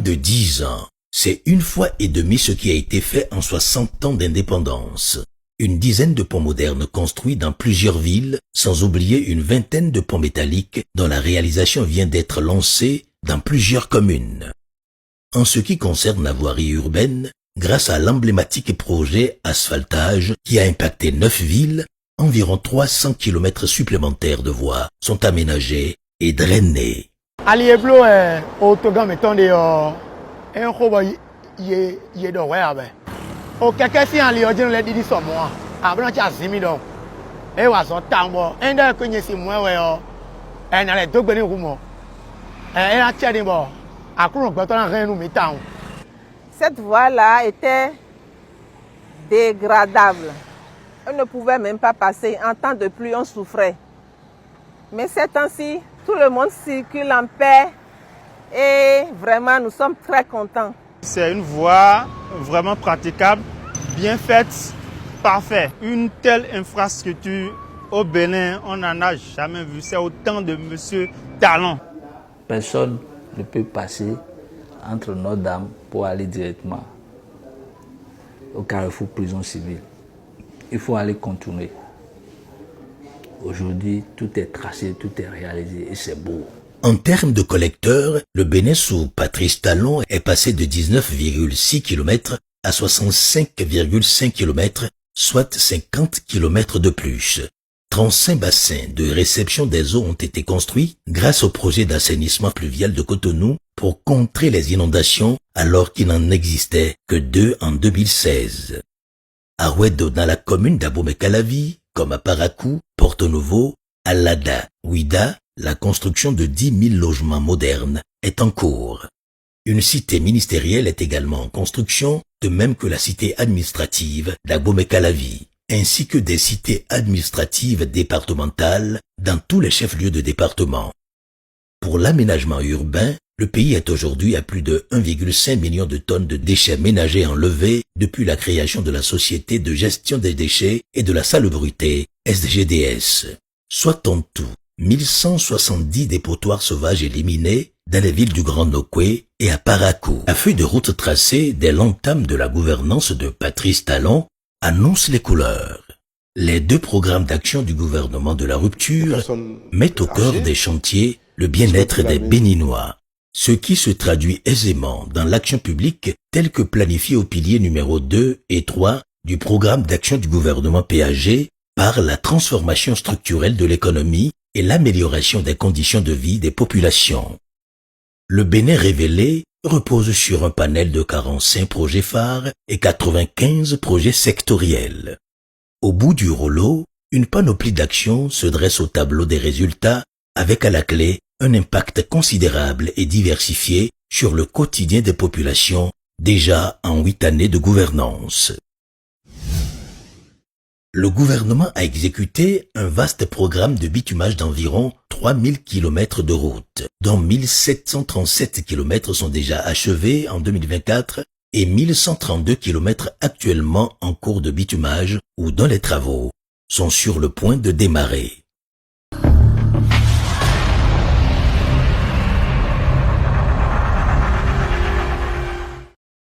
de 10 ans, c'est 1 fois et demi ce qui a été fait en 60 ans d'indépendance. Une dizaine de ponts modernes construits dans plusieurs villes, sans oublier une vingtaine de ponts métalliques dont la réalisation vient d'être lancée dans plusieurs communes. En ce qui concerne la voirie urbaine, grâce à l'emblématique projet asphaltage qui a impacté 9 villes, environ 300 km supplémentaires de voies sont aménagés et drainés. O keke si an li ojin le didi so mo abran cha zimi do e wa so tambo ende ko yin si mo we o e na le dogbe ni ku mo e la che ni bo akurun gbo to na ran nu mi taun. Cette voie-là était dégradable. On ne pouvait même pas passer. En temps de pluie, on souffrait. Mais ces temps-ci, tout le monde circule en paix et vraiment, nous sommes très contents. C'est une voie vraiment praticable, bien faite, parfaite. Une telle infrastructure au Bénin, on n'en a jamais vu. C'est autant de Monsieur Talon. Personne ne peut passer entre Notre-Dame pour aller directement au carrefour prison civile. Il faut aller contourner. Aujourd'hui, tout est tracé, tout est réalisé et c'est beau. En termes de collecteurs, le Bénin sous Patrice Talon est passé de 19,6 km à 65,5 km, soit 50 km de plus. 35 bassins de réception des eaux ont été construits grâce au projet d'assainissement pluvial de Cotonou pour contrer les inondations alors qu'il n'en existait que 2 en 2016. À Ouedo, dans la commune d'Abomey-Calavi, comme à Parakou, Porto Novo, Alada, Ouida, la construction de 10 000 logements modernes est en cours. Une cité ministérielle est également en construction, de même que la cité administrative d'Abomey-Calavi, ainsi que des cités administratives départementales dans tous les chefs-lieux de département. Pour l'aménagement urbain, le pays est aujourd'hui à plus de 1,5 million de tonnes de déchets ménagers enlevés depuis la création de la Société de gestion des déchets et de la salubrité, SGDS, soit en tout 1170 dépotoirs sauvages éliminés dans les villes du Grand Nokoué et à Parakou. La feuille de route tracée dès l'entame de la gouvernance de Patrice Talon annonce les couleurs. Les 2 programmes d'action du gouvernement de la rupture mettent au cœur des chantiers le bien-être des Béninois, ce qui se traduit aisément dans l'action publique telle que planifiée au pilier numéro 2 et 3 du programme d'action du gouvernement PAG par la transformation structurelle de l'économie et l'amélioration des conditions de vie des populations. Le Bénin révélé repose sur un panel de 45 projets phares et 95 projets sectoriels. Au bout du rouleau, une panoplie d'actions se dresse au tableau des résultats avec à la clé un impact considérable et diversifié sur le quotidien des populations déjà en 8 années de gouvernance. Le gouvernement a exécuté un vaste programme de bitumage d'environ 3000 km de route, dont 1737 km sont déjà achevés en 2024 et 1132 km actuellement en cours de bitumage ou dont les travaux sont sur le point de démarrer.